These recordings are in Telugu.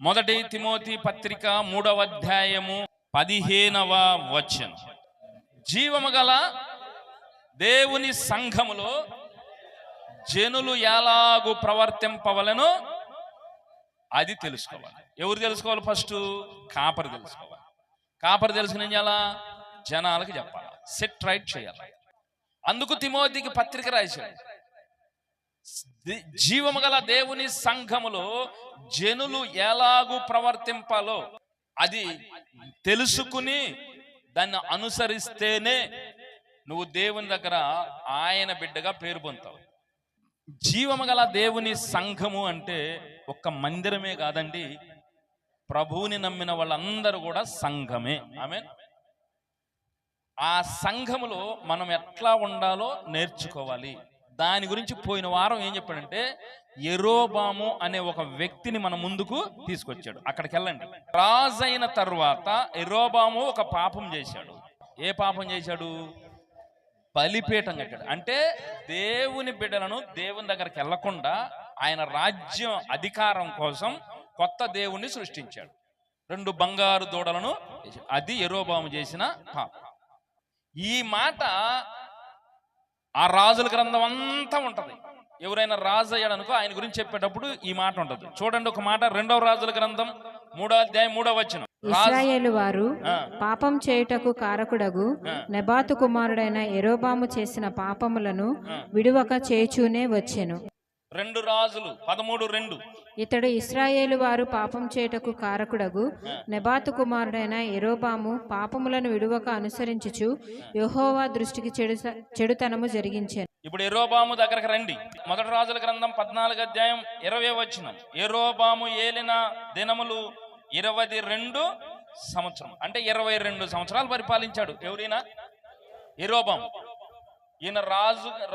మొదటి తిమోతి పత్రిక 3వ అధ్యాయము 15వ వచనం. జీవము గల దేవుని సంఘములో జనులు ఎలాగూ ప్రవర్తింపవలెనో అది తెలుసుకోవాలి. ఎవరు తెలుసుకోవాలి? ఫస్ట్ కాపరి తెలుసుకోవాలి. కాపరి తెలుసుకుని ఏం చేయాలా? జనాలకి చెప్పాలి, సెట్ రైట్ చేయాలి. అందుకు తిమోతికి పత్రిక రాశాడు. జీవము గల దేవుని సంఘములో జనులు ఎలాగూ ప్రవర్తింపాలో అది తెలుసుకుని దాన్ని అనుసరిస్తేనే నువ్వు దేవుని దగ్గర ఆయన బిడ్డగా పేరు పొందుతావు. జీవము గల దేవుని సంఘము అంటే ఒక్క మందిరమే కాదండి, ప్రభువుని నమ్మిన వాళ్ళందరూ కూడా సంఘమే. ఆమేన్. ఆ సంఘములో మనం ఎట్లా ఉండాలో నేర్చుకోవాలి. దాని గురించి పోయిన వారం ఏం చెప్పాడంటే, యెరోబాము అనే ఒక వ్యక్తిని మన ముందుకు తీసుకొచ్చాడు. అక్కడికి వెళ్ళండి. రాజైన తర్వాత యెరోబాము ఒక పాపం చేశాడు. ఏ పాపం చేశాడు? బలిపీఠం కట్టాడు. అంటే దేవుని బిడ్డలను దేవుని దగ్గరికి వెళ్లకుండా ఆయన రాజ్యం అధికారం కోసం కొత్త దేవుణ్ణి సృష్టించాడు. 2 బంగారు దూడలను, అది యెరోబాము చేసిన పాపం. ఈ మాట ఆ రాజుల గ్రంథం అంతా ఉంటది. ఎవరైనా రాజు అయ్యాడనుకో ఆయన గురించి చెప్పేటప్పుడు ఈ మాట ఉంటది. చూడండి ఒక మాట, 2వ రాజుల గ్రంథం 3వ అధ్యాయం 3వ వచనం. ఇశ్రాయేలు వారు పాపం చేయుటకు కారకుడగు నెబాతు కుమారుడైన యెరోబాము చేసిన పాపములను విడువక చేయుచూనే వచ్చెను. 2 రాజులు 13:2. ఇతడు ఇశ్రాయేలు వారు పాపం చేయుటకు కారకుడగు నెబాతు కుమారుడైన యెరోబాము పాపములను విడువక అనుసరించుచు యెహోవా దృష్టికి చెడుతనము జరిగించెను. ఇప్పుడు యెరోబాము దగ్గరకు రండి. 1 రాజుల గ్రంథం 14వ అధ్యాయం 20వ వచనం. యెరోబాము ఏలిన దినములు 22 సంవత్సరం, అంటే 22 సంవత్సరాలు పరిపాలించాడు. ఎవరైనా? యెరోబాము. ఈయన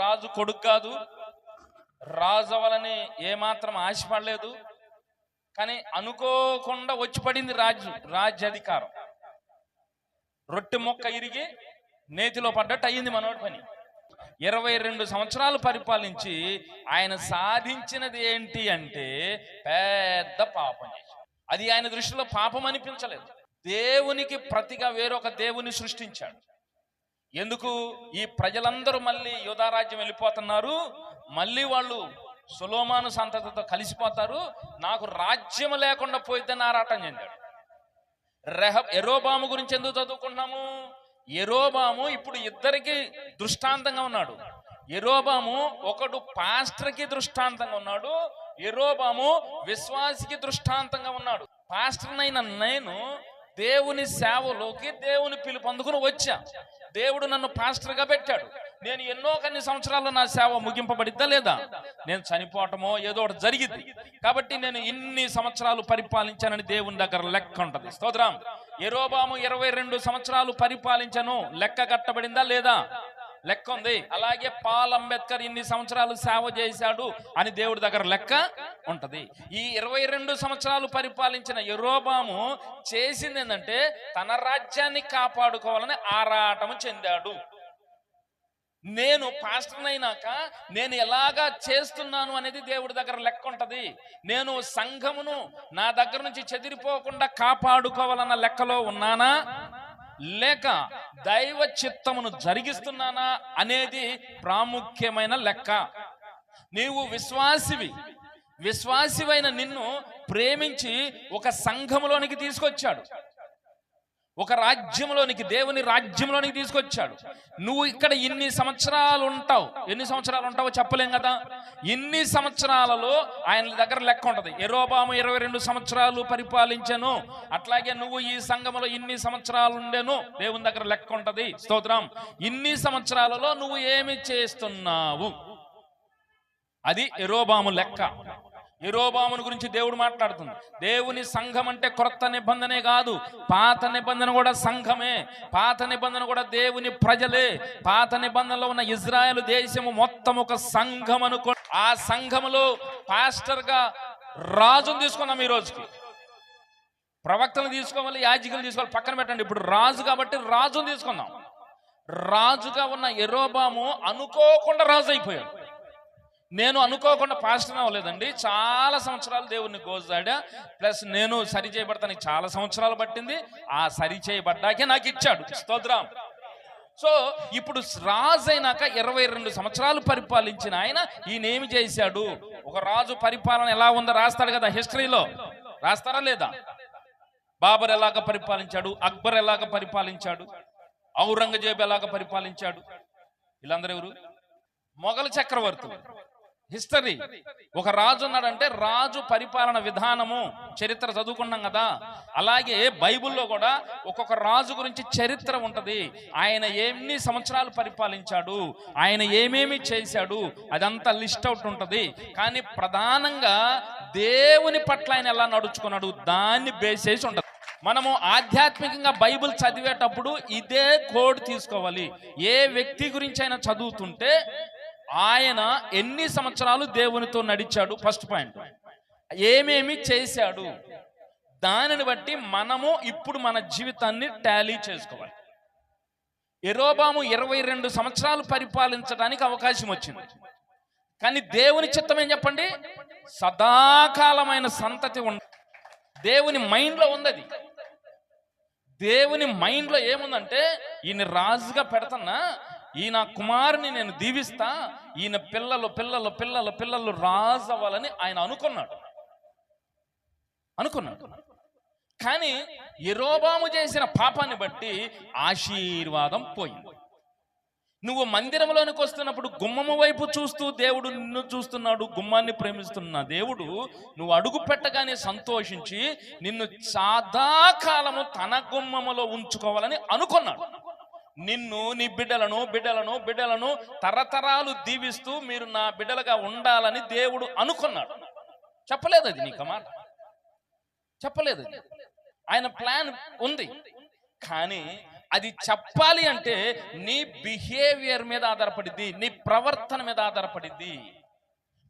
రాజు కొడుకు కాదు, రాజు అవ్వాలని ఏమాత్రం ఆశపడలేదు. కానీ అనుకోకుండా వచ్చి పడింది రాజ్యాధికారం. రొట్టె మొక్క ఇరిగి నేతిలో పడ్డట్టు అయ్యింది మనోడి పని. 22 సంవత్సరాలు పరిపాలించి ఆయన సాధించినది ఏంటి అంటే పెద్ద పాపం చేశాడు. అది ఆయన దృష్టిలో పాపం అనిపించలేదు. దేవునికి ప్రతిగా వేరొక దేవుని సృష్టించాడు. ఎందుకు? ఈ ప్రజలందరూ మళ్ళీ యూదారాజ్యం వెళ్ళిపోతున్నారు, మళ్ళీ వాళ్ళు సొలొమోను సంతతితో కలిసిపోతారు, నాకు రాజ్యం లేకుండా పోయిద్దని ఆరాటం చెందాడు. యెరోబాము గురించి ఎందుకు చదువుకుంటున్నాము? యెరోబాము ఇప్పుడు ఇద్దరికి దృష్టాంతంగా ఉన్నాడు. యెరోబాము ఒకడు పాస్టర్కి దృష్టాంతంగా ఉన్నాడు, యెరోబాము విశ్వాసికి దృష్టాంతంగా ఉన్నాడు. పాస్టర్నైన నేను దేవుని సేవలోకి దేవుని పిలుపు అందుకుని వచ్చా. దేవుడు నన్ను పాస్టర్గా పెట్టాడు. నేను కొన్ని సంవత్సరాల్లో నా సేవ ముగింపబడిద్దా లేదా? నేను చనిపోవటమో ఏదో ఒకటి జరిగింది. కాబట్టి నేను ఇన్ని సంవత్సరాలు పరిపాలించానని దేవుని దగ్గర లెక్క ఉంటది. స్తోత్రం. యెరోబాము 22 సంవత్సరాలు పరిపాలించను, లెక్క కట్టబడిందా లేదా? లెక్క ఉంది. అలాగే పాల్ అంబేద్కర్ ఇన్ని సంవత్సరాలు సేవ చేశాడు అని దేవుడి దగ్గర లెక్క ఉంటది. ఈ 22 సంవత్సరాలు పరిపాలించిన యెరోబాము చేసింది ఏంటంటే తన రాజ్యాన్ని కాపాడుకోవాలని ఆరాటం చెందాడు. నేను పాస్టర్నైనాక నేను ఎలాగా చేస్తున్నాను అనేది దేవుడి దగ్గర లెక్క ఉంటది. నేను సంఘమును నా దగ్గర నుంచి చెదిరిపోకుండా కాపాడుకోవాలన్న లెక్కలో ఉన్నానా, లేక దైవ చిత్తమును జరిగిస్తున్నానా అనేది ప్రాముఖ్యమైన లెక్క. నీవు విశ్వాసివైన నిన్ను ప్రేమించి ఒక సంఘములోనికి తీసుకొచ్చాడు, ఒక రాజ్యంలోనికి, దేవుని రాజ్యంలోనికి తీసుకొచ్చాడు. నువ్వు ఇక్కడ ఇన్ని సంవత్సరాలు ఉంటావు. ఎన్ని సంవత్సరాలు ఉంటావో చెప్పలేం కదా. ఇన్ని సంవత్సరాలలో ఆయన దగ్గర లెక్క ఉంటది. యెరోబాము 22 సంవత్సరాలు పరిపాలించను, అట్లాగే నువ్వు ఈ సంఘములో ఇన్ని సంవత్సరాలు ఉండేను, దేవుని దగ్గర లెక్క ఉంటది. స్తోత్రం. ఇన్ని సంవత్సరాలలో నువ్వు ఏమి చేస్తున్నావు, అది యెరోబాము లెక్క. యెరోబామును గురించి దేవుడు మాట్లాడుతుంది. దేవుని సంఘం అంటే క్రొత్త నిబంధనే కాదు, పాత నిబంధన కూడా సంఘమే. పాత నిబంధన కూడా దేవుని ప్రజలే. పాత నిబంధనలో ఉన్న ఇజ్రాయెల్ దేశము మొత్తం ఒక సంఘం అనుకో. ఆ సంఘములో పాస్టర్ గా రాజును తీసుకున్నాం. ఈ రోజుకి ప్రవక్తలు తీసుకోవాలి, యాజకులు తీసుకోవాలి, పక్కన పెట్టండి. ఇప్పుడు రాజు కాబట్టి రాజును తీసుకున్నాం. రాజుగా ఉన్న యెరోబాము అనుకోకుండా రాజు అయిపోయాడు. నేను అనుకోకుండా పాస్టర్ అవ్వలేదండి. చాలా సంవత్సరాలు దేవుణ్ణి గోజాడా. ప్లస్ నేను సరి చేయబడతానికి చాలా సంవత్సరాలు పట్టింది. ఆ సరి చేయబడ్డాకే నాకు ఇచ్చాడు. స్తోత్రం. సో ఇప్పుడు రాజు అయినాక 22 సంవత్సరాలు పరిపాలించిన ఆయన ఈయనేమి చేశాడు? ఒక రాజు పరిపాలన ఎలా ఉందో రాస్తాడు కదా, హిస్టరీలో రాస్తారా లేదా? బాబర్ ఎలాగ పరిపాలించాడు, అక్బర్ ఎలాగ పరిపాలించాడు, ఔరంగజేబు ఎలాగ పరిపాలించాడు, వీళ్ళందరూ ఎవరు? మొఘల్ చక్రవర్తులు. హిస్టరీ. ఒక రాజు ఉన్నాడంటే రాజు పరిపాలన విధానము చరిత్ర చదువుకున్నాం కదా, అలాగే బైబిల్లో కూడా ఒక్కొక్క రాజు గురించి చరిత్ర ఉంటది. ఆయన ఎన్ని సంవత్సరాలు పరిపాలించాడు, ఆయన ఏమేమి చేశాడు, అదంతా లిస్ట్ అవుట్ ఉంటది. కానీ ప్రధానంగా దేవుని పట్ల ఆయన ఎలా నడుచుకున్నాడు దాన్ని బేస్ చేసి ఉంటది. మనము ఆధ్యాత్మికంగా బైబిల్ చదివేటప్పుడు ఇదే కోడ్ తీసుకోవాలి. ఏ వ్యక్తి గురించి అయినా చదువుతుంటే ఆయన ఎన్ని సంవత్సరాలు దేవునితో నడిచాడు, ఫస్ట్ పాయింట్. ఏమేమి చేశాడు, దానిని బట్టి మనము ఇప్పుడు మన జీవితాన్ని టాలీ చేసుకోవాలి. యెరోబాము 22 సంవత్సరాలు పరిపాలించడానికి అవకాశం వచ్చింది. కానీ దేవుని చిత్తం ఏం చెప్పండి? సదాకాలమైన సంతతి ఉండ. దేవుని మైండ్లో ఉంది. దేవుని మైండ్లో ఏముందంటే, ఈయన రాజుగా పెడతన్నా, ఈయన కుమారుని నేను దీవిస్తా, ఈయన పిల్లలు పిల్లలు పిల్లలు పిల్లలు రాజు అవ్వాలని ఆయన అనుకున్నాడు. కానీ యెరోబాము చేసిన పాపాన్ని బట్టి ఆశీర్వాదం పోయింది. నువ్వు మందిరంలోనికి వస్తున్నప్పుడు గుమ్మము వైపు చూస్తూ దేవుడు నిన్ను చూస్తున్నాడు. గుమ్మాన్ని ప్రేమిస్తున్న దేవుడు నువ్వు అడుగు పెట్టగానే సంతోషించి నిన్ను సదాకాలము తన గుమ్మములో ఉంచుకోవాలని అనుకున్నాడు. నిన్ను, నీ బిడ్డలను బిడ్డలను బిడ్డలను తరతరాలు దీవిస్తూ మీరు నా బిడ్డలుగా ఉండాలని దేవుడు అనుకున్నాడు. చెప్పలేదు అది, నీకు మాట చెప్పలేదు. ఆయన ప్లాన్ ఉంది. కానీ అది చెప్పాలి అంటే నీ బిహేవియర్ మీద ఆధారపడిద్ది, నీ ప్రవర్తన మీద ఆధారపడిద్ది.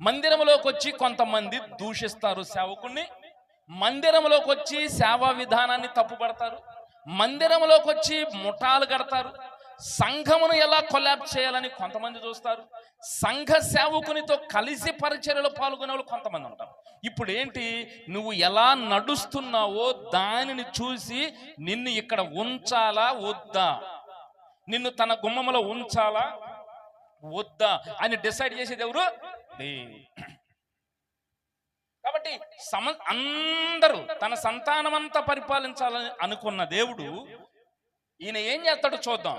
మందిరంలోకి వచ్చి కొంతమంది దూషిస్తారు సేవకుణ్ణి, మందిరంలోకి వచ్చి సేవా విధానాన్ని తప్పుపడతారు, మందిరంలోకి వచ్చి ముఠాలు కడతారు, సంఘమును ఎలా కొలాప్స్ చేయాలని కొంతమంది చూస్తారు, సంఘ సేవకునితో కలిసి పరిచర్యలో పాల్గొనే వాళ్ళు కొంతమంది ఉంటారు. ఇప్పుడు ఏంటి, నువ్వు ఎలా నడుస్తున్నావో దానిని చూసి నిన్ను ఇక్కడ ఉంచాలా వద్దా, నిన్ను తన గుమ్మములో ఉంచాలా వద్దా అని డిసైడ్ చేసేది ఎవరు? కాబట్టి అందరూ తన సంతానమంతా పరిపాలించాలని అనుకున్న దేవుడు ఈయన ఏం చేస్తాడో చూద్దాం,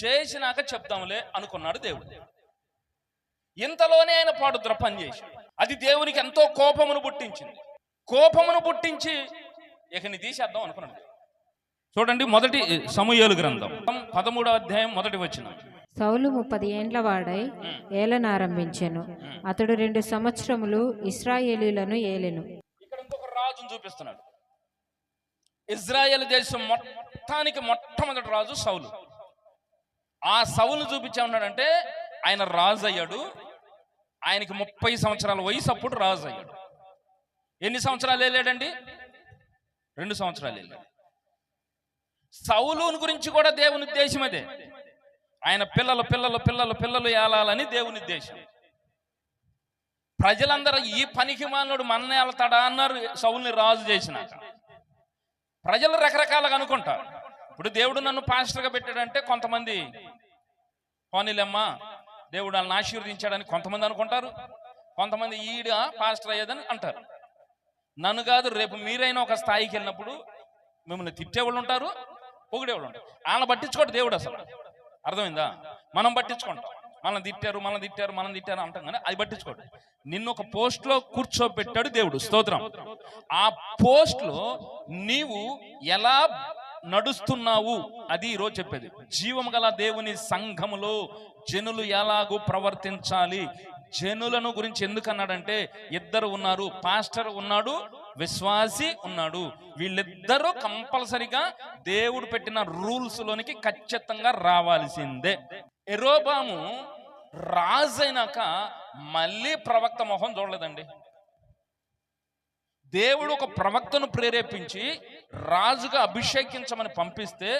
చేసినాక చెప్దాంలే అనుకున్నాడు దేవుడు. ఇంతలోనే ఆయన పాడుద్ర పని చేసి అది దేవునికి ఎంతో కోపమును పుట్టించింది. కోపమును పుట్టించి ఇకని తీసేద్దాం అనుకున్నాడు. చూడండి, మొదటి సమూయేలు గ్రంథం 13వ అధ్యాయం 1వ వచనం. సౌలు 30 ఏండ్ల వాడై ఏలనారంభించెను. అతడు 2 సంవత్సరములు ఇశ్రాయేలీయులను ఏలెను. ఇక్కడ ఇంకొక రాజును చూపిస్తున్నాడు. ఇజ్రాయేల్ దేశం మొత్తానికి మొట్టమొదటి రాజు సౌలు. ఆ సౌలు చూపించే ఉన్నాడంటే ఆయన రాజు అయ్యాడు. ఆయనకి 30 సంవత్సరాల వయసు అప్పుడు రాజు అయ్యాడు. ఎన్ని సంవత్సరాలు వెళ్ళాడండి? 2 సంవత్సరాలు వెళ్ళాడు. సౌలుని గురించి కూడా దేవుని ఉద్దేశం అదే. ఆయన పిల్లలు పిల్లలు పిల్లలు పిల్లలు ఏలాలని దేవుని ఉద్దేశం. ప్రజలందరూ ఈ పనికి మానవుడు మన్నే వెళ్తాడా అన్నారు సౌలుని రాజు చేసినాక. ప్రజలు రకరకాలుగా అనుకుంటారు. ఇప్పుడు దేవుడు నన్ను పాస్టర్గా పెట్టాడంటే కొంతమంది పోనీలమ్మా దేవుడు వాళ్ళని ఆశీర్వదించాడని కొంతమంది అనుకుంటారు, కొంతమంది ఈడ పాస్టర్ అయ్యేదని అంటారు. నన్ను కాదు, రేపు మీరైనా ఒక స్థాయికి వెళ్ళినప్పుడు మిమ్మల్ని తిట్టేవాళ్ళు ఉంటారు, పొగిడేవాళ్ళు ఉంటారు. వాళ్ళని పట్టించుకోండి దేవుడు. అసలు అర్థమైందా? మనం పట్టించుకుంటాం, మనం తిట్టారు అంటాం, కానీ అది పట్టించుకోండి. నిన్ను ఒక పోస్ట్లో కూర్చోబెట్టాడు దేవుడు. స్తోత్రం. ఆ పోస్ట్లో నీవు ఎలా నడుస్తున్నావు అది ఈరోజు చెప్పేది. జీవము గల దేవుని సంఘములో జనులు ఎలాగూ ప్రవర్తించాలి. జనులను గురించి ఎందుకన్నాడంటే, ఇద్దరు ఉన్నారు, పాస్టర్ ఉన్నాడు, విశ్వాసి ఉన్నాడు. వీళ్ళిద్దరూ కంపల్సరిగా దేవుడు పెట్టిన రూల్స్ లోనికి ఖచ్చితంగా రావాల్సిందే. యెరోబాము రాజు అయినాక మళ్ళీ ప్రవక్త మొహం చూడలేదండి. దేవుడు ఒక ప్రవక్తను ప్రేరేపించి రాజుగా అభిషేకించమని పంపిస్తే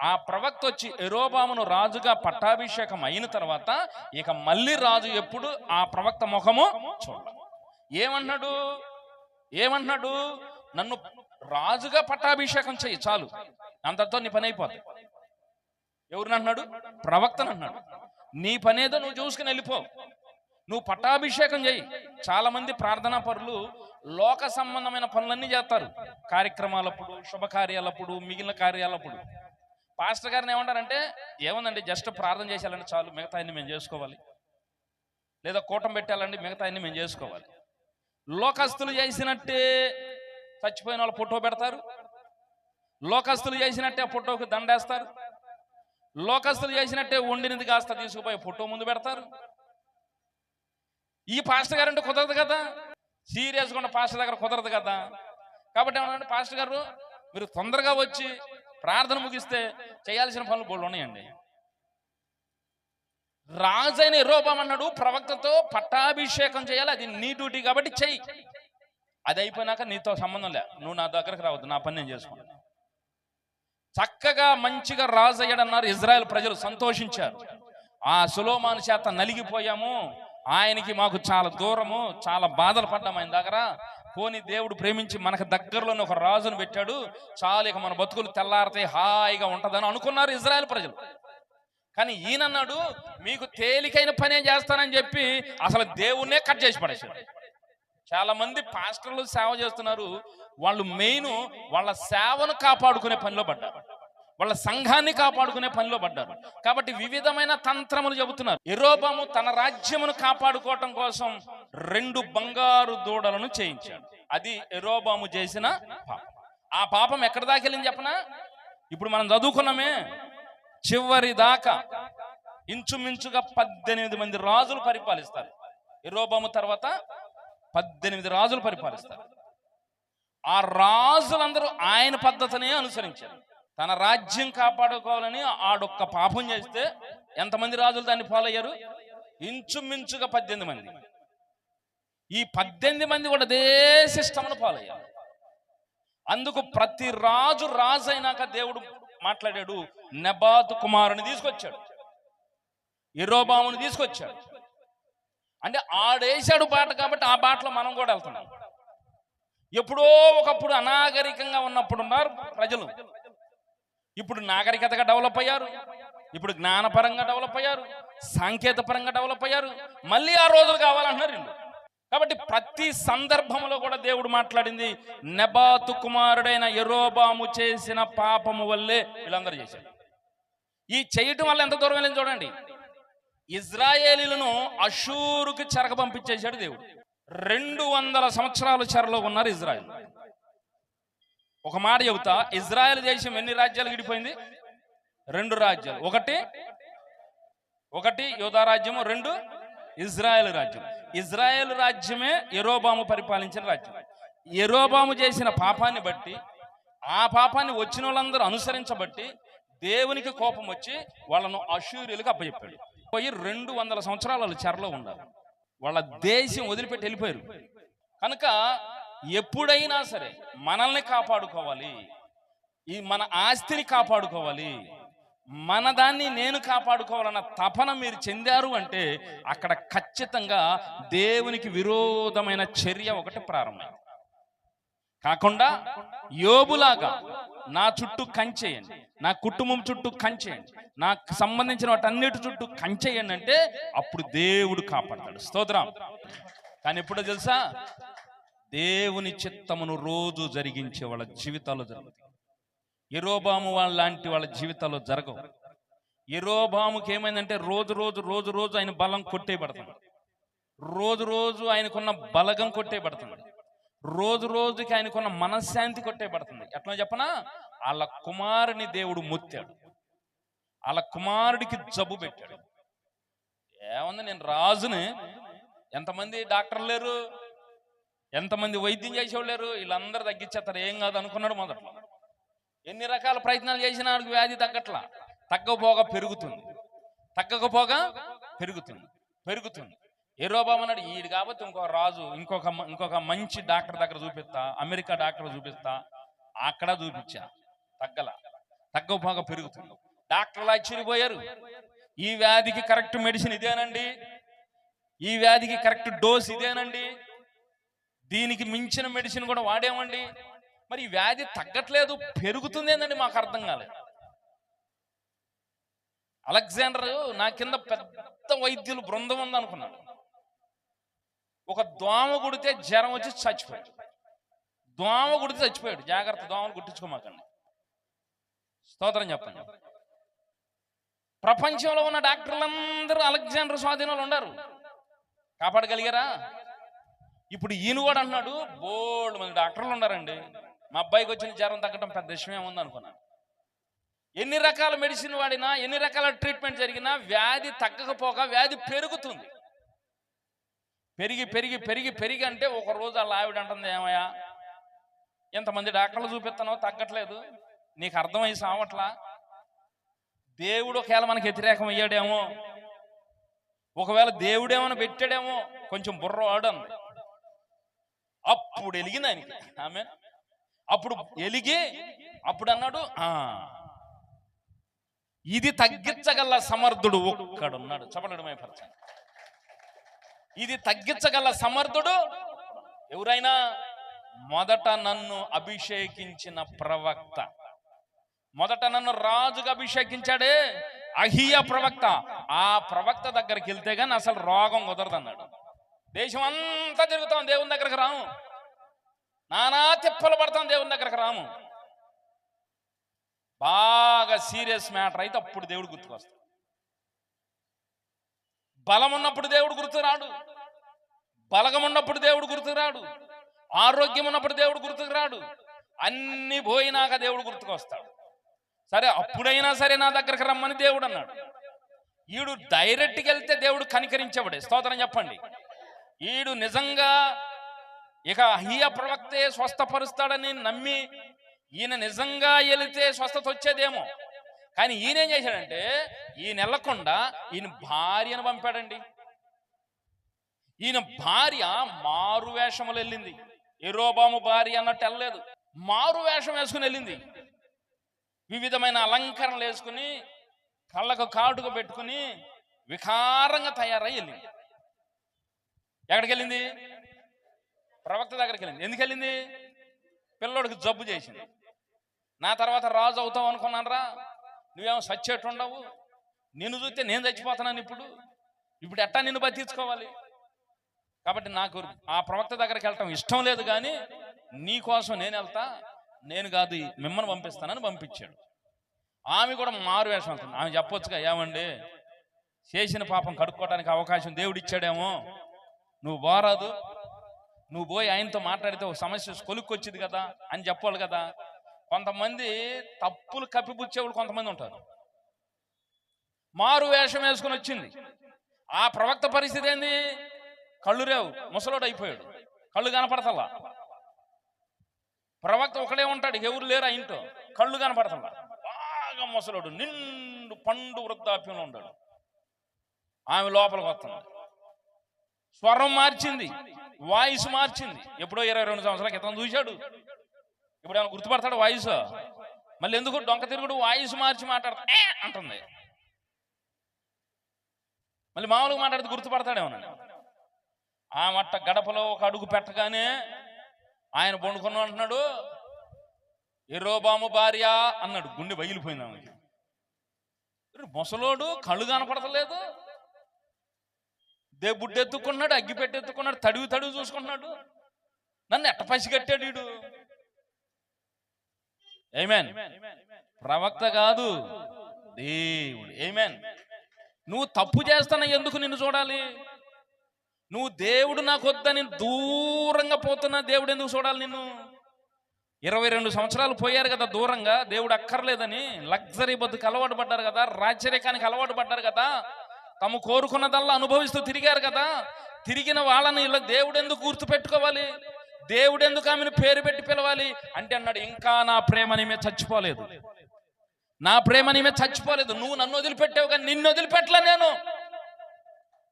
ఆ ప్రవక్త వచ్చి యెరోబామును రాజుగా పట్టాభిషేకం అయిన తర్వాత ఇక మళ్ళీ రాజు ఎప్పుడు ఆ ప్రవక్త ముఖము చూడాలి. ఏమన్నాడు? నన్ను రాజుగా పట్టాభిషేకం చెయ్యి, చాలు, అంతతో నీ పని అయిపోతుంది. ఎవరిని అన్నాడు? ప్రవక్తను అన్నాడు. నీ పనేదో నువ్వు చూసుకుని వెళ్ళిపో, నువ్వు పట్టాభిషేకం చెయ్యి. చాలా మంది ప్రార్థనా పరులు లోక సంబంధమైన పనులన్నీ చేస్తారు, కార్యక్రమాలప్పుడు, శుభకార్యాలప్పుడు, మిగిలిన కార్యాలప్పుడు. పాస్టర్ గారిని ఏమంటారంటే, ఏముందండి జస్ట్ ప్రార్థన చేసేయాలంటే చాలు, మిగతా అన్ని మేము చేసుకోవాలి, లేదా కూటం పెట్టాలండి, మిగతా అన్ని మేము చేసుకోవాలి. లోకస్తులు చేసినట్టే చచ్చిపోయిన వాళ్ళు ఫోటో పెడతారు, లోకస్తులు చేసినట్టే ఫోటోకి దండేస్తారు, లోకస్తులు చేసినట్టే వండినది కాస్త తీసుకుపోయి ఫోటో ముందు పెడతారు. ఈ పాస్టర్ గారు అంటే కుదరదు కదా, సీరియస్గా ఉన్న పాస్టర్ దగ్గర కుదరదు కదా. కాబట్టి ఏమన్నా, పాస్టర్ గారు మీరు తొందరగా వచ్చి ప్రార్థన ముగిస్తే చేయాల్సిన పనులు బోళ్ళు ఉన్నాయండి. రాజైన యెరోబాము అన్నాడు ప్రవక్తతో పట్టాభిషేకం చేయాలి, అది నీ డ్యూటీ కాబట్టి చెయ్యి. అది అయిపోయినాక నీతో సంబంధం లే, నువ్వు నా దగ్గరకు రావద్దు, నా పని నేను చేసుకున్నాను. చక్కగా మంచిగా రాజు అయ్యాడన్నారు. ఇజ్రాయెల్ ప్రజలు సంతోషించారు. ఆ సొలొమోను చేత నలిగిపోయాము, ఆయనకి మాకు చాలా దూరము, చాలా బాధలు పడ్డాము ఆయన దగ్గర. పోనీ దేవుడు ప్రేమించి మనకు దగ్గరలోనే ఒక రాజును పెట్టాడు, చాలు, ఇక మన బతుకులు తెల్లారితే హాయిగా ఉంటుందని అనుకున్నారు ఇజ్రాయెల్ ప్రజలు. కానీ ఈయనన్నాడు, మీకు తేలికైన పనే చేస్తానని చెప్పి అసలు దేవుణ్ణే కట్ చేసి పడేశాడు. చాలా మంది పాస్టర్లు సేవ చేస్తున్నారు, వాళ్ళు మెయిన్ వాళ్ళ సేవను కాపాడుకునే పనిలో పడ్డారు, వాళ్ళ సంఘాన్ని కాపాడుకునే పనిలో పడ్డారు. కాబట్టి వివిధమైన తంత్రములు చెబుతున్నారు. యెరోబాము తన రాజ్యమును కాపాడుకోవటం కోసం 2 బంగారు దూడలను చేయించాడు. అది యెరోబాము చేసిన పాపం. ఆ పాపం ఎక్కడ దాకా వెళ్ళింది చెప్పనా? ఇప్పుడు మనం చదువుకున్నామే, చివరి దాకా ఇంచుమించుగా 18 మంది రాజులు పరిపాలిస్తారు. యెరోబాము తర్వాత 18 రాజులు పరిపాలిస్తారు. ఆ రాజులందరూ ఆయన పద్ధతినే అనుసరించారు. తన రాజ్యం కాపాడుకోవాలని ఆడొక్క పాపం చేస్తే ఎంతమంది రాజులు దాన్ని ఫాలో అయ్యారు? ఇంచుమించుగా 18 మంది. ఈ 18 మంది కూడా అదే సిస్టమ్ను ఫాలో అయ్యారు. అందుకు ప్రతి రాజు అయినాక దేవుడు మాట్లాడాడు, నెబాతు కుమారుని తీసుకొచ్చాడు, యెరోబాముని తీసుకొచ్చాడు. అంటే ఆడేశాడు బాట కాబట్టి ఆ బాటలో మనం కూడా వెళ్తున్నాం. ఎప్పుడో ఒకప్పుడు అనాగరికంగా ఉన్నప్పుడు ఉన్నారు ప్రజలు, ఇప్పుడు నాగరికతగా డెవలప్ అయ్యారు, ఇప్పుడు జ్ఞానపరంగా డెవలప్ అయ్యారు, సాంకేతిక పరంగా డెవలప్ అయ్యారు. మళ్ళీ ఆ రోజులు కావాలంటున్నారు వీళ్ళు. కాబట్టి ప్రతి సందర్భంలో కూడా దేవుడు మాట్లాడింది, నెబాతు కుమారుడైన యెరోబాము చేసిన పాపము వల్లే వీళ్ళందరూ చేశారు. ఈ చేయటం వల్ల ఎంత దూరం వెళ్ళింది చూడండి. ఇజ్రాయేలీలను అషూరుకి చెరగ పంపించేశాడు దేవుడు. 200 సంవత్సరాలు చెరలో ఉన్నారు ఇజ్రాయేల్. ఒక మాట చెబుతా, ఇజ్రాయేల్ దేశం ఎన్ని రాజ్యాలు విడిపోయింది? 2 రాజ్యాలు. ఒకటి యూదా రాజ్యము, 2 ఇజ్రాయేల్ రాజ్యం. ఇజ్రాయేల్ రాజ్యమే యెరోబాము పరిపాలించిన రాజ్యం. యెరోబాము చేసిన పాపాన్ని బట్టి, ఆ పాపాన్ని వచ్చిన వాళ్ళందరూ అనుసరించబట్టి దేవునికి కోపం వచ్చి వాళ్ళను అషూరీయులకు అప్పచెప్పాడు. పోయి 200 సంవత్సరాలు వాళ్ళు చెరలో ఉన్నారు. వాళ్ళ దేశం వదిలిపెట్టి వెళ్ళిపోయారు. కనుక ఎప్పుడైనా సరే మనల్ని కాపాడుకోవాలి, మన ఆస్తిని కాపాడుకోవాలి, మన దాన్ని నేను కాపాడుకోవాలన్న తపన మీరు చెందారు అంటే అక్కడ ఖచ్చితంగా దేవునికి విరోధమైన చర్య ఒకటి ప్రారంభమైంది. కాకుండా యోబులాగా నా చుట్టూ కంచేయండి, నా కుటుంబం చుట్టూ కంచేయండి, నాకు సంబంధించిన వాటన్నిటి చుట్టూ కంచేయండి అంటే అప్పుడు దేవుడు కాపాడతాడు. స్తోత్రం. కానీ ఎప్పుడో తెలుసా, దేవుని చిత్తమును రోజు జరిగించే వాళ్ళ జీవితాల్లో జరుగుతాయి. యెరోబాము లాంటి వాళ్ళ జీవితాల్లో జరగవు. యెరోబాముకి ఏమైందంటే రోజు రోజు ఆయన బలం కొట్టేయబడుతుంది, రోజు ఆయనకున్న బలగం కొట్టేయబడుతుంది, రోజుకి ఆయనకున్న మనశ్శాంతి కొట్టేయబడుతుంది. ఎట్లా చెప్పనా, వాళ్ళ కుమారుని దేవుడు మొత్తాడు, వాళ్ళ కుమారుడికి జబ్బు పెట్టాడు. ఏముంది, నేను రాజుని, ఎంతమంది డాక్టర్లు లేరు, ఎంతమంది వైద్యం చేసేవాళ్ళు లేరు, వీళ్ళందరూ తగ్గించేస్తారు, ఏం కాదు అనుకున్నాడు. మొదట్లో ఎన్ని రకాల ప్రయత్నాలు చేసినా వ్యాధి తగ్గట్లా, తగ్గకపోగా పెరుగుతుంది, యెరోబాము అన్నాడు, ఈడు కాబట్టి ఇంకొక రాజు, ఇంకొక మంచి డాక్టర్ దగ్గర చూపిస్తా, అమెరికా డాక్టర్ చూపిస్తా. అక్కడ చూపించా, తగ్గపోగా పెరుగుతుంది. డాక్టర్లు ఆశ్చర్యపోయారు. ఈ వ్యాధికి కరెక్ట్ మెడిసిన్ ఇదేనండి, ఈ వ్యాధికి కరెక్ట్ డోస్ ఇదేనండి, దీనికి మించిన మెడిసిన్ కూడా వాడేమండి, మరి ఈ వ్యాధి తగ్గట్లేదు, పెరుగుతుంది ఏందండి, మాకు అర్థం కాలేదు. అలెగ్జాండర్ నా కింద పెద్ద వైద్యులు బృందం ఉంది అనుకున్నాడు. ఒక దోమ కుడితే జ్వరం వచ్చి చచ్చిపోయాడు. దోమ కుడితే చచ్చిపోయాడు. జాగ్రత్త, దోమను కుట్టించుకోమాకండి. స్తోత్రం చెప్పండి. ప్రపంచంలో ఉన్న డాక్టర్లందరూ అలెగ్జాండర్ స్వాధీనంలో ఉన్నారు. కాపాడగలిగారా? ఇప్పుడు ఈయన కూడా అన్నాడు, బోల్డ్ మంది డాక్టర్లు ఉన్నారండి, మా అబ్బాయికి వచ్చిన జ్వరం తగ్గడం పెద్ద విషయం ఏముంది అనుకున్నాను. ఎన్ని రకాల మెడిసిన్ వాడినా, ఎన్ని రకాల ట్రీట్మెంట్ జరిగినా వ్యాధి తగ్గకపోగా వ్యాధి పెరుగుతుంది. పెరిగి పెరిగి పెరిగి పెరిగి అంటే ఒక రోజు అలా ఆవిడ అంటుంది, ఏమయ్యా ఎంతమంది డాక్టర్లు చూపిస్తానో తగ్గట్లేదు, నీకు అర్థమై సావట్లా, దేవుడు ఒకవేళ మనకి వ్యతిరేకం అయ్యాడేమో, ఒకవేళ దేవుడేమో పెట్టాడేమో, కొంచెం బుర్ర వాడంది. అప్పుడు వెలిగింది ఆయనకి. ఆమె అప్పుడు వెలిగి అప్పుడు అన్నాడు, ఇది తగ్గించగల సమర్థుడు ఒక్కడున్నాడు. చెప్పలేడు మైపరచండి. ఇది తగ్గించగల సమర్థుడు ఎవరైనా? మొదట నన్ను అభిషేకించిన ప్రవక్త. మొదట నన్ను రాజుగా అభిషేకించాడే అహియా ప్రవక్త. ఆ ప్రవక్త దగ్గరికి వెళ్తే గానీ అసలు రోగం కుదరదన్నాడు. దేశం అంతా తిరుగుతాం, దేవుని దగ్గరకు రాము. నానా తిప్పలు పడతాం, దేవుని దగ్గరకు రాము. బాగా సీరియస్ మ్యాటర్ అయితే అప్పుడు దేవుడు గుర్తుకొస్తాడు. బలం ఉన్నప్పుడు దేవుడు గుర్తురాడు, బలగం ఉన్నప్పుడు దేవుడు గుర్తురాడు, ఆరోగ్యం ఉన్నప్పుడు దేవుడు గుర్తుకురాడు. అన్ని పోయినాక దేవుడు గుర్తుకొస్తాడు. సరే, అప్పుడైనా సరే నా దగ్గరకు రమ్మని దేవుడు అన్నాడు. ఈడు డైరెక్ట్కి వెళ్తే దేవుడు కనికరించబడే. స్తోత్రం చెప్పండి. ఈడు నిజంగా ఇక అహియా ప్రవక్తే స్వస్థపరుస్తాడని నమ్మి ఈయన నిజంగా వెళితే స్వస్థత వచ్చేదేమో. కానీ ఈయన ఏం చేశాడంటే, ఈయన వెళ్ళకుండా ఈయన భార్యను పంపాడండి. ఈయన భార్య మారు వేషములు వెళ్ళింది. యెరోబాము భార్య అన్నట్టు వెళ్ళలేదు, మారు వేషం వేసుకుని వెళ్ళింది. వివిధమైన అలంకరణలు వేసుకుని, కళ్ళకు కాటుకు పెట్టుకుని వికారంగా తయారై వెళ్ళింది. ఎక్కడికి వెళ్ళింది? ప్రవక్త దగ్గరికి వెళ్ళింది. ఎందుకు వెళ్ళింది? పిల్లోడికి జబ్బు చేసింది. నా తర్వాత రాజు అవుతావు అనుకున్నానరా, నువ్వేమో సచ్చేట్టు ఉండవు, నిన్ను చూస్తే నేను చచ్చిపోతున్నాను. ఇప్పుడు ఎట్టా నిన్ను బతికించుకోవాలి? కాబట్టి నాకు ఆ ప్రవక్త దగ్గరికి వెళ్ళటం ఇష్టం లేదు, కానీ నీ కోసం నేను వెళ్తా, నేను కాదు మిమ్మల్ని పంపిస్తానని పంపించాడు. ఆమె కూడా మారు వేషం అవుతుంది. ఆమె చెప్పొచ్చుగా, ఏమండి చేసిన పాపం కడుక్కోవడానికి అవకాశం దేవుడు ఇచ్చాడేమో, నువ్వు పోరాదు, నువ్వు పోయి ఆయనతో మాట్లాడితే ఒక సమస్య కొలుక్కొచ్చింది కదా అని చెప్పాలి కదా. కొంతమంది తప్పులు కప్పిపుచ్చేవాళ్ళు కొంతమంది ఉంటారు. మారు వేషం వేసుకుని వచ్చింది. ఆ ప్రవక్త పరిస్థితి ఏంది? కళ్ళు రేవు, ముసలోడు అయిపోయాడు, కళ్ళు కనపడతల్లా. ప్రవక్త ఒకడే ఉంటాడు, ఎవరు లేరు ఆ ఇంట్లో, కళ్ళు కనపడతల్లా. బాగా ముసలోడు, నిండు పండు వృద్ధాప్యంలో ఉంటాడు. ఆమె లోపలికి వస్తుంది, స్వరం మార్చింది, వాయిస్ మార్చింది. ఎప్పుడో 22 సంవత్సరాల క్రితం చూశాడు, ఇప్పుడు ఏమైనా గుర్తుపడతాడు వాయిస్? మళ్ళీ ఎందుకు డొంక తిరుగుడు వాయిస్ మార్చి మాట్లాడతా అంటుంది. మళ్ళీ మామూలుగా మాట్లాడితే గుర్తుపడతాడేమోనండి. ఆ మట్ట గడపలో ఒక అడుగు పెట్టగానే ఆయన బొండుకున్నా అంటున్నాడు, యెరోబాము భార్య అన్నాడు. గుండె బయలిపోయింది ఆమెకి. ముసలోడు కళ్ళు కనపడతలేదు, బుడ్డెత్తుకున్నాడు, అగ్గి పెట్టెత్తుకున్నాడు, తడుగు చూసుకుంటున్నాడు. నన్ను ఎట్ట పసిగట్టాడు వీడు? ఆమేన్. ప్రవక్త కాదు, దేవుడు. ఆమేన్. నువ్వు తప్పు చేస్తానా ఎందుకు నిన్ను చూడాలి? నువ్వు దేవుడు నాకు వద్దని దూరంగా పోతున్నా దేవుడు ఎందుకు చూడాలి నిన్ను? 22 సంవత్సరాలు పోయారు కదా దూరంగా, దేవుడు అక్కర్లేదని లగ్జరీ బతుకు అలవాటు పడ్డారు కదా, రాచరికానికి అలవాటు పడ్డారు కదా, తాము కోరుకున్నదల్లా అనుభవిస్తూ తిరిగారు కదా. తిరిగిన వాళ్ళని ఇలా దేవుడు ఎందుకు గుర్తుపెట్టుకోవాలి? దేవుడు ఎందుకు ఆమెను పేరు పెట్టి పిలవాలి అంటే అన్నాడు, ఇంకా నా ప్రేమ నీ మీద చచ్చిపోలేదు, నా ప్రేమ నీ మీద చచ్చిపోలేదు. నువ్వు నన్ను వదిలిపెట్టావు కానీ నిన్ను వదిలిపెట్టలే నేను.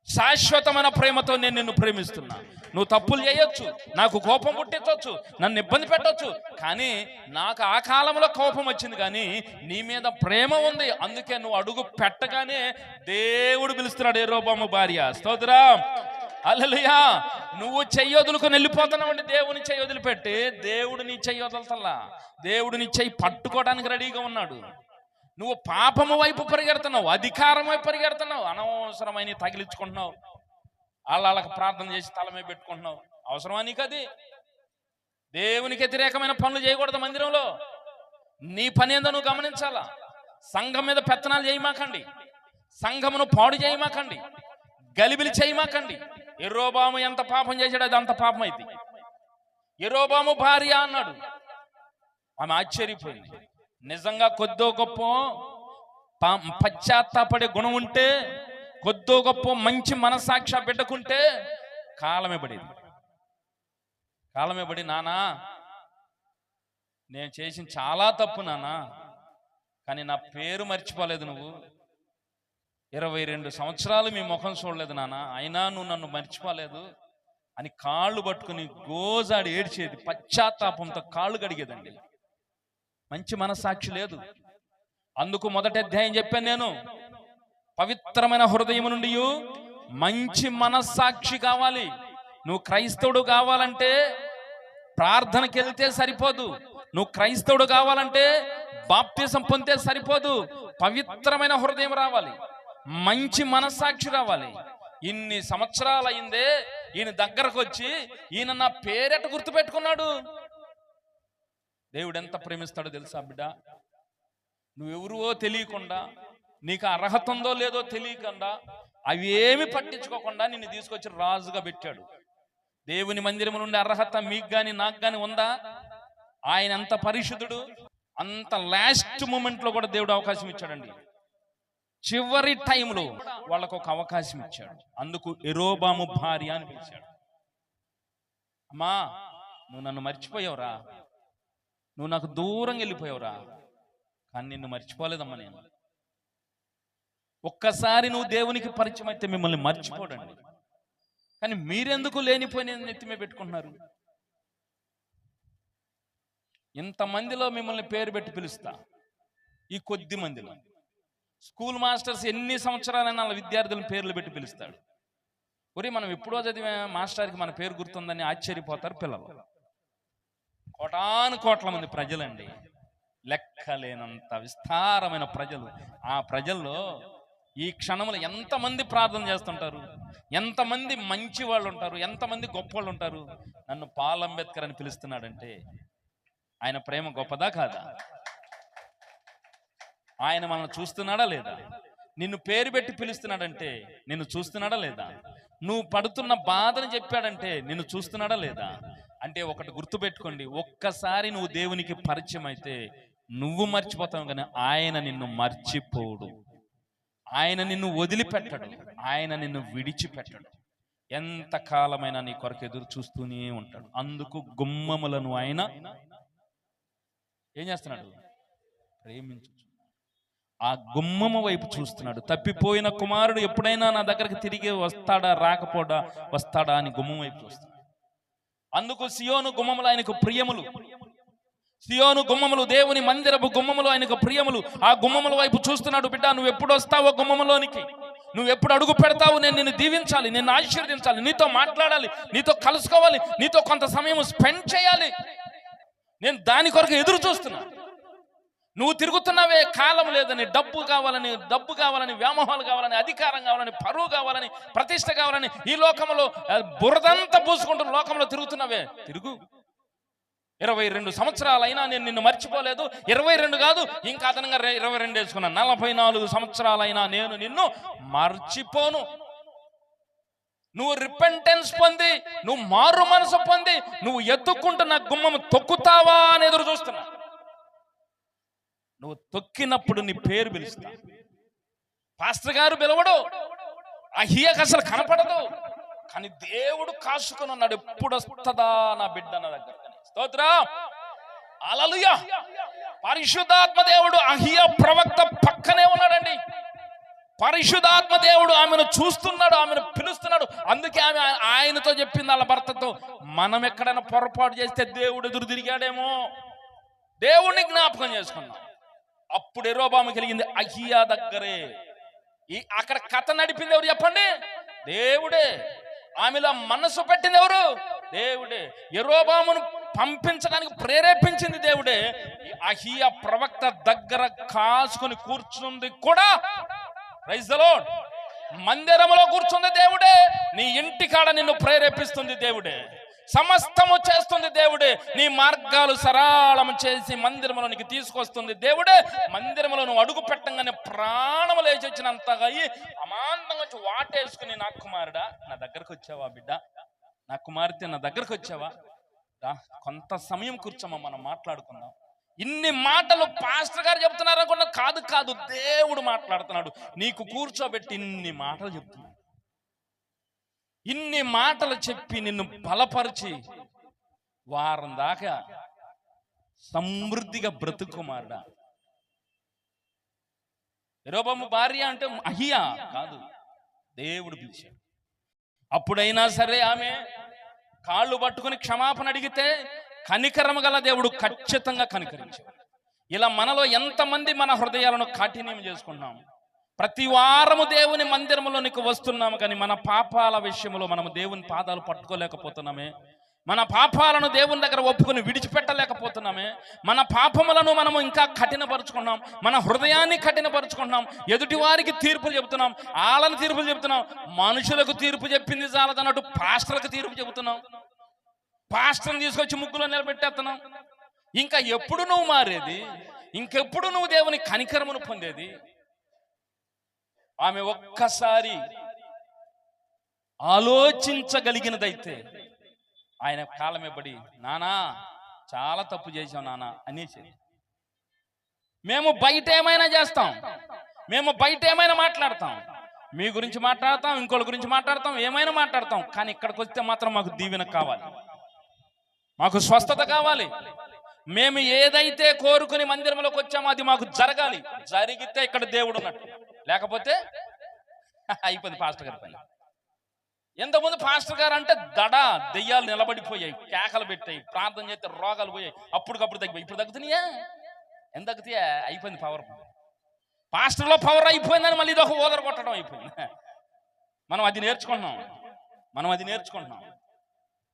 శాశ్వతమైన ప్రేమతో నేను నిన్ను ప్రేమిస్తున్నా. నువ్వు తప్పులు చేయొచ్చు, నాకు కోపం పుట్టించవచ్చు, నన్ను ఇబ్బంది పెట్టవచ్చు, కానీ నాకు ఆ కాలంలో కోపం వచ్చింది, కానీ నీ మీద ప్రేమ ఉంది. అందుకే నువ్వు అడుగు పెట్టగానే దేవుడు పిలుస్తున్నాడు యెరోబాము భార్య. స్తోత్రం, హల్లెలూయా. నువ్వు చెయ్యి వదులుకొని వెళ్ళిపోతున్నావండి, దేవుని చెయ్యి వదిలిపెట్టి. దేవుడు నీ చెయ్యి వదలతల్లా, దేవుడు నీ చెయ్యి పట్టుకోవడానికి రెడీగా ఉన్నాడు. నువ్వు పాపము వైపు పరిగెడుతున్నావు, అధికారం వైపు పరిగెడుతున్నావు, అనవసరమైన తగిలించుకుంటున్నావు, వాళ్ళకి ప్రార్థన చేసి తల మీద పెట్టుకుంటున్నావు. అవసరమా నీకు అది? దేవునికి వ్యతిరేకమైన పనులు చేయకూడదు మందిరంలో. నీ పని ఏందో నువ్వు గమనించాలా. సంఘం మీద పెత్తనాలు చేయమాకండి, సంఘమును పాడు చేయమాకండి, గలిబిలి చేయమాకండి. యెరోబాము ఎంత పాపం చేశాడు, అది అంత పాపం అయింది. యెరోబాము భార్య అన్నాడు. ఆమె ఆశ్చర్యపోయింది. నిజంగా కొద్దో గొప్ప పశ్చాత్తాపడే గుణం ఉంటే, కొద్దో గొప్ప మంచి మనసాక్షి బిడ్డకుంటే కాలమే పడి, నానా నేను చేసిన చాలా తప్పు నానా, కానీ నా పేరు మర్చిపోలేదు. నువ్వు 22 సంవత్సరాలు మీ ముఖం చూడలేదు నాన్న, అయినా నువ్వు నన్ను మర్చిపోలేదు అని కాళ్ళు పట్టుకుని గోజాడి ఏడ్చేది. పశ్చాత్తాపంతో కాళ్ళు కడిగేదండి. మంచి మనస్సాక్షి లేదు. అందుకు మొదటి అధ్యాయం చెప్పాను నేను, పవిత్రమైన హృదయం నుండి మంచి మనస్సాక్షి కావాలి. నువ్వు క్రైస్తవుడు కావాలంటే ప్రార్థనకి వెళ్తే సరిపోదు, నువ్వు క్రైస్తవుడు కావాలంటే బాప్తిసం పొందితే సరిపోదు. పవిత్రమైన హృదయం రావాలి, మంచి మనస్సాక్షి రావాలి. ఇన్ని సంవత్సరాలు అయిందే ఈయన దగ్గరకు వచ్చి ఈయన నా పేరెట గుర్తుపెట్టుకున్నాడు. దేవుడు ఎంత ప్రేమిస్తాడో తెలుసా బిడ్డ? నువ్వెవరువో తెలియకుండా, నీకు అర్హత ఉందో లేదో తెలియకుండా, అవి ఏమి పట్టించుకోకుండా నిన్ను తీసుకొచ్చి రాజుగా పెట్టాడు. దేవుని మందిరం నుండి అర్హత మీకు కానీ నాకు కానీ ఉందా? ఆయన ఎంత పరిశుద్ధుడు. అంత లాస్ట్ మూమెంట్ లో కూడా దేవుడు అవకాశం ఇచ్చాడండి. చివరి టైంలో వాళ్ళకు ఒక అవకాశం ఇచ్చాడు. అందుకు యెరోబాము భార్య అని పిలిచాడు. అమ్మా, నువ్వు నన్ను మర్చిపోయావురా, నువ్వు నాకు దూరంగా వెళ్ళిపోయావురా, కానీ నిన్ను మర్చిపోలేదమ్మా నేను. ఒక్కసారి నువ్వు దేవునికి పరిచయం అయితే మిమ్మల్ని మర్చిపోడండి, కానీ మీరెందుకు లేనిపోయిన నెత్తిమే పెట్టుకుంటున్నారు? ఇంతమందిలో మిమ్మల్ని పేరు పెట్టి పిలుస్తా, ఈ కొద్ది మందిలో. స్కూల్ మాస్టర్స్ ఎన్ని సంవత్సరాలైనా వాళ్ళ విద్యార్థులను పేర్లు పెట్టి పిలుస్తాడు. ఒరే, మనం ఎప్పుడో చదివే మాస్టర్కి మన పేరు గుర్తుందని ఆశ్చర్యపోతారు పిల్లలు. కోటాను కోట్ల మంది ప్రజలండి, లెక్కలేనంత విస్తారమైన ప్రజలు. ఆ ప్రజల్లో ఈ క్షణంలో ఎంతమంది ప్రార్థన చేస్తుంటారు, ఎంతమంది మంచి వాళ్ళు ఉంటారు, ఎంతమంది గొప్ప వాళ్ళు ఉంటారు. నన్ను పాల్ అంబేద్కర్ అని పిలుస్తున్నాడంటే ఆయన ప్రేమ గొప్పదా కాదా? ఆయన మనల్ని చూస్తున్నాడా లేదా? నిన్ను పేరు పెట్టి పిలుస్తున్నాడంటే నిన్ను చూస్తున్నాడా లేదా? నువ్వు పడుతున్న బాధను చెప్పాడంటే నిన్ను చూస్తున్నాడా లేదా? అంటే ఒకటి గుర్తుపెట్టుకోండి, ఒక్కసారి నువ్వు దేవునికి పరిచయం అయితే నువ్వు మర్చిపోతావు, కానీ ఆయన నిన్ను మర్చిపోడు, ఆయన నిన్ను వదిలిపెట్టడు, ఆయన నిన్ను విడిచిపెట్టడు. ఎంత కాలమైనా నీ కొరకు ఎదురు చూస్తూనే ఉంటాడు. అందుకు గుమ్మములను ఆయన ఏం చేస్తున్నాడు? ప్రేమించు. ఆ గుమ్మము వైపు చూస్తున్నాడు. తప్పిపోయిన కుమారుడు ఎప్పుడైనా నా దగ్గరకు తిరిగి వస్తాడా, రాకపోడా, వస్తాడా అని గుమ్మం వైపు చూస్తాడు. అందుకు సియోను గుమ్మములు ఆయనకు ప్రియములు. సియోను గుమ్మములు, దేవుని మందిరపు గుమ్మములు ఆయనకు ప్రియములు. ఆ గుమ్మముల వైపు చూస్తున్నాడు. బిడ్డ, నువ్వు ఎప్పుడు వస్తావో గుమ్మములోనికి, నువ్వు ఎప్పుడు అడుగు పెడతావు, నేను నిన్ను దీవించాలి, నిన్ను ఆశీర్వదించాలి, నీతో మాట్లాడాలి, నీతో కలుసుకోవాలి, నీతో కొంత సమయం స్పెండ్ చేయాలి. నేను దాని కొరకు ఎదురు చూస్తున్నా. నువ్వు తిరుగుతున్నావే కాలం లేదని, డబ్బు కావాలని, వ్యామోహాలు కావాలని, అధికారం కావాలని, పరువు కావాలని, ప్రతిష్ట కావాలని, ఈ లోకంలో బురదంతా పూసుకుంటున్న లోకంలో తిరుగుతున్నావే. తిరుగు. 22 సంవత్సరాలైనా నేను నిన్ను మర్చిపోలేదు. 22 కాదు, ఇంకా అదనంగా 22 వేసుకున్నాను. 44 సంవత్సరాలైనా నేను నిన్ను మర్చిపోను. నువ్వు రిపెంటెన్స్ పొంది, నువ్వు మారు మనసు పొంది, నువ్వు ఎత్తుక్కుంటున్న గుమ్మం తొక్కుతావా అని ఎదురు చూస్తున్నా. నువ్వు తొక్కినప్పుడు నీ పేరు పిలుస్తా. పాస్టర్ గారు పిలవడు, అహియకు అసలు కనపడదు, కానీ దేవుడు కాసుకొని ఉన్నాడు. ఎప్పుడు వస్తుందా నా బిడ్డ నా దగ్గర? స్తోత్రం, హల్లెలూయా. పరిశుద్ధాత్మ దేవుడు అహియ ప్రవక్త పక్కనే ఉన్నాడండి. పరిశుద్ధాత్మ దేవుడు ఆమెను చూస్తున్నాడు, ఆమెను పిలుస్తున్నాడు. అందుకే ఆమె ఆయనతో చెప్పింది వాళ్ళ భర్తతో, మనం ఎక్కడైనా పొరపాటు చేస్తే దేవుడు ఎదురు తిరిగాడేమో, దేవుణ్ణి జ్ఞాపకం చేసుకున్నాం. అప్పుడు యెరోబాము కలిగింది అహియా దగ్గరే. అక్కడ కథ నడిపింది ఎవరు చెప్పండి? దేవుడే. ఆమెలో మనసు పెట్టింది ఎవరు? దేవుడే. యెరోబామును పంపించడానికి ప్రేరేపించింది దేవుడే. అహియా ప్రవక్త దగ్గర కాసుకొని కూర్చుంది కూడా. Praise the lord. మందిరంలో కూర్చుంది దేవుడే, నీ ఇంటికాడ నిన్ను ప్రేరేపిస్తుంది దేవుడే, సమస్తము చేస్తుంది దేవుడే, నీ మార్గాలు సరళం చేసి మందిరంలోనికి తీసుకొస్తుంది దేవుడే. మందిరంలో నువ్వు అడుగు పెట్టంగానే ప్రాణము లేచి వచ్చినంతగా అమాంతంగా వచ్చి వాటేసుకుని, నా కుమారుడా నా దగ్గరకు వచ్చావా, బిడ్డ నా కుమార్తె నా దగ్గరకు వచ్చావా, కొంత సమయం కూర్చోమా మనం మాట్లాడుకుందాం. ఇన్ని మాటలు పాస్టర్ గారు చెప్తున్నారు అనుకున్నా, కాదు కాదు, దేవుడు మాట్లాడుతున్నాడు. నీకు కూర్చోబెట్టి ఇన్ని మాటలు చెప్తున్నాడు. ఇన్ని మాటలు చెప్పి నిన్ను బలపరిచి వారం దాకా సమృద్ధిగా బ్రతుకుమారుడా. యెరోబాము భార్య అంటే అహియా కాదు, దేవుడు పిలిచాడు. అప్పుడైనా సరే ఆమె కాళ్ళు పట్టుకుని క్షమాపణ అడిగితే కనికరము గల దేవుడు ఖచ్చితంగా కనికరించాడు. ఇలా మనలో ఎంతమంది మన హృదయాలను కాఠిన్యం చేసుకుంటున్నాం. ప్రతి వారము దేవుని మందిరములోనికి వస్తున్నాము, కానీ మన పాపాల విషయంలో మనము దేవుని పాదాలు పట్టుకోలేకపోతున్నామే. మన పాపాలను దేవుని దగ్గర ఒప్పుకొని విడిచిపెట్టలేకపోతున్నామే. మన పాపములను మనము ఇంకా కఠినపరుచుకున్నాం, మన హృదయాన్ని కఠినపరుచుకుంటున్నాం. ఎదుటి వారికి తీర్పులు చెబుతున్నాం, ఆళ్ళని తీర్పులు చెబుతున్నాం. మనుషులకు తీర్పు చెప్పింది చాలదన్నట్టు పాస్టర్లకు తీర్పు చెబుతున్నాం. పాస్టర్ని తీసుకొచ్చి ముగ్గులో నిలబెట్టేస్తున్నాం. ఇంకా ఎప్పుడు నువ్వు మారేది? ఇంకెప్పుడు నువ్వు దేవుని కనికరమును పొందేది? ఆమె ఒక్కసారి ఆలోచించగలిగినదైతే ఆయన కాలమే పడి, నానా చాలా తప్పు చేశాం నానా అనేసి. మేము బయట ఏమైనా చేస్తాం, మేము బయట ఏమైనా మాట్లాడతాం, మీ గురించి మాట్లాడతాం, ఇంకోళ్ళ గురించి మాట్లాడతాం, ఏమైనా మాట్లాడతాం, కానీ ఇక్కడికి వస్తే మాత్రం మాకు దీవెన కావాలి, మాకు స్వస్థత కావాలి. మేము ఏదైతే కోరుకుని మందిరంలోకి వచ్చామో అది మాకు జరగాలి. జరిగితే ఇక్కడ దేవుడు ఉన్నట్టు, లేకపోతే అయిపోయింది పాస్టర్ గారి పని. ఎంతమంది పాస్టర్ గారు అంటే దెయ్యాలు నిలబడిపోయాయి, కేకలు పెట్టాయి, ప్రార్థన చేస్తే రోగాలు పోయాయి, అప్పటికప్పుడు తగ్గిపోయి. ఇప్పుడు తగ్గుతున్నాయా? ఎంత తగ్గుతాయా? అయిపోయింది పవర్. పాస్టర్లో పవర్ అయిపోయిందని మళ్ళీ ఇదొక ఓదర కొట్టడం అయిపోయింది. మనం అది నేర్చుకుంటున్నాం.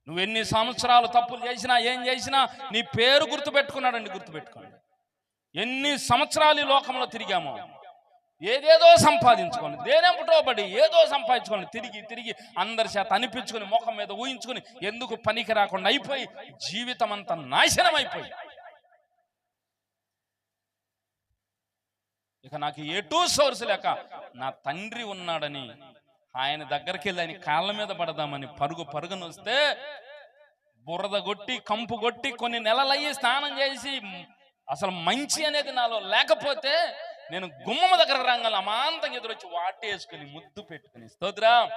నువ్వు ఎన్ని సంవత్సరాలు తప్పులు చేసినా ఏం చేసినా నీ పేరు గుర్తుపెట్టుకున్నాడండి, గుర్తుపెట్టుకోండి. ఎన్ని సంవత్సరాలు ఈ లోకంలో తిరిగామో, ఏదేదో సంపాదించుకొని, దేనెంపుటో పడి ఏదో సంపాదించుకొని, తిరిగి అందరి చేత అనిపించుకొని, ముఖం మీద ఊహించుకొని, ఎందుకు పనికి రాకుండా అయిపోయి జీవితం అంతా నాశనం అయిపోయి, ఇక నాకు ఎటూ సోర్స్ లేక నా తండ్రి ఉన్నాడని ఆయన దగ్గరికి వెళ్ళి ఆయన కాళ్ళ మీద పడదామని పరుగును వస్తే బురద కొట్టి, కంపు కొట్టి, కొన్ని నెలలయ్యి స్నానం చేసి అసలు మంచి అనేది నాలో లేకపోతే నేను గుమ్మమ దగ్గర రంగాల అమాంతంగా ఎదురొచ్చి వాటేసుకుని ముద్దు పెట్టుకుని, స్తోత్రం,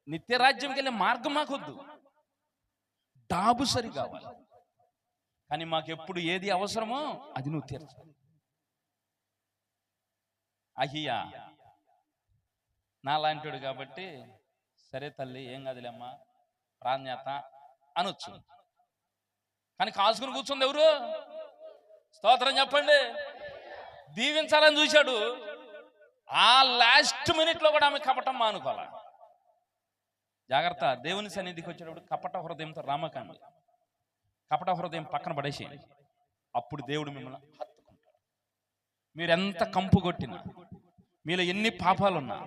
నిత్యరాజ్యంకి వెళ్ళే మార్గం మాకొద్దు, డాబు సరి కావాలి, కానీ మాకెప్పుడు ఏది అవసరమో అది నువ్వు తీర్చాలి. అహియా నాలాంటివాడు కాబట్టి సరే తల్లి ఏం కాదులేమ్మా ప్రాజ్ఞత అనొచ్చు, కానీ కాల్చుకుని కూర్చుంది ఎవరు? స్తోత్రం చెప్పండి. దీవించాలని చూశాడు, ఆ లాస్ట్ మినిట్లో కూడా ఆమె కపటం మానుకోవాల. జాగ్రత్త, దేవుని సన్నిధికి వచ్చేటప్పుడు కపట హృదయంతో రామకండి, కపట హృదయం పక్కన పడేసేయండి. అప్పుడు దేవుడు మిమ్మల్ని హత్తుకుంటాడు. మీరెంత కంపు కొట్టినా, మీలో ఎన్ని పాపాలున్నా,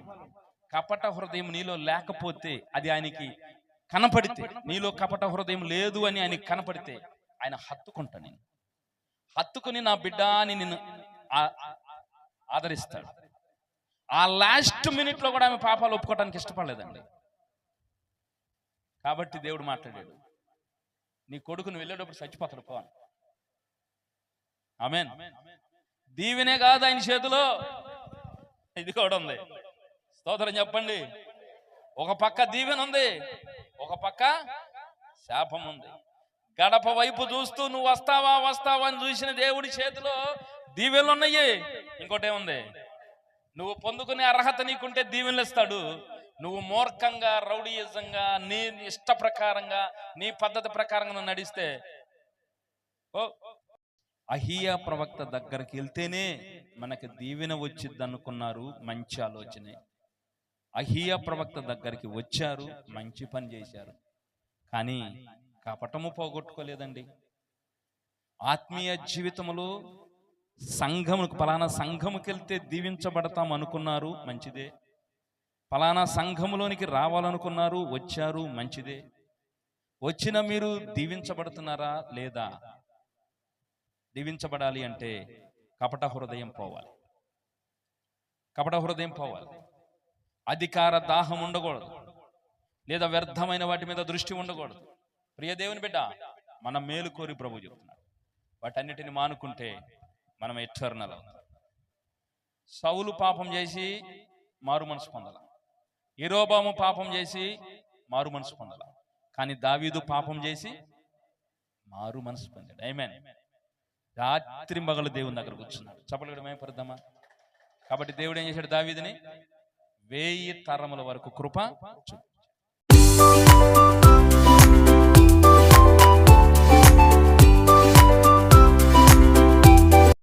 కపట హృదయం నీలో లేకపోతే, అది ఆయనకి కనపడితే, నీలో కపట హృదయం లేదు అని ఆయనకి కనపడితే ఆయన హత్తుకుంటాడు. నేను హత్తుకుని నా బిడ్డ అని నిన్ను ఆదరిస్తాడు. ఆ లాస్ట్ మినిట్లో కూడా ఆమె పాపాలు ఒప్పుకోవడానికి ఇష్టపడలేదండి. కాబట్టి దేవుడు మాట్లాడాడు, నీ కొడుకును వెళ్ళేటప్పుడు చచ్చిపోతాడు పో. ఆమేన్. దీవెనే కాదు ఆయన చేతిలో, ఇది కూడా ఉంది. స్తోత్రం చెప్పండి. ఒక పక్క దీవెన ఉంది, ఒక పక్క శాపం ఉంది. గడప వైపు చూస్తూ నువ్వు వస్తావా అని చూసిన దేవుడి చేతిలో దీవెనలు ఉన్నాయి, ఇంకోటి ఏముంది? నువ్వు పొందుకునే అర్హత నీకుంటే దీవెనలు ఇస్తాడు. నువ్వు మూర్ఖంగా, రౌడీయిజంగా, నీ ఇష్ట ప్రకారంగా, నీ పద్ధతి ప్రకారంగా నువ్వు నడిస్తే, ఓ అహియా ప్రవక్త దగ్గరికి వెళ్తేనే మనకి దీవెన వచ్చిద్ది అనుకున్నారు. మంచి ఆలోచనే. అహియా ప్రవక్త దగ్గరికి వచ్చారు, మంచి పని చేశారు. కానీ కపటము పోగొట్టుకోలేదండి. ఆత్మీయ జీవితంలో సంఘముకు, పలానా సంఘముకి వెళ్తే దీవించబడతాం అనుకున్నారు, మంచిదే. పలానా సంఘములోనికి రావాలనుకున్నారు, వచ్చారు, మంచిదే. వచ్చిన మీరు దీవించబడుతున్నారా లేదా? దీవించబడాలి అంటే కపట హృదయం పోవాలి. కపట హృదయం పోవాలి. అధికార దాహం ఉండకూడదు, లేదా వ్యర్థమైన వాటి మీద దృష్టి ఉండకూడదు. ప్రియ దేవుని బిడ్డ, మన మేలు కోరి ప్రభు చెప్తున్నాడు. వాటన్నిటిని మానుకుంటే మనం ఎటర్నల్ అవుతాం. సౌలు పాపం చేసి మారు మనసు పొందాల. యెరోబాము పాపం చేసి మారు మనసు పొందాల. కానీ దావీదు పాపం చేసి మారు మనసు పొందాడు. ఆమేన్. రాత్రి మగలు దేవుని దగ్గర కూర్చున్నాడు. చప్పట్లు కూడా మేపరుద్దామా? కాబట్టి దేవుడు ఏం చేశాడు? దావీదుని 1000 తరముల వరకు కృప చూపించాడు.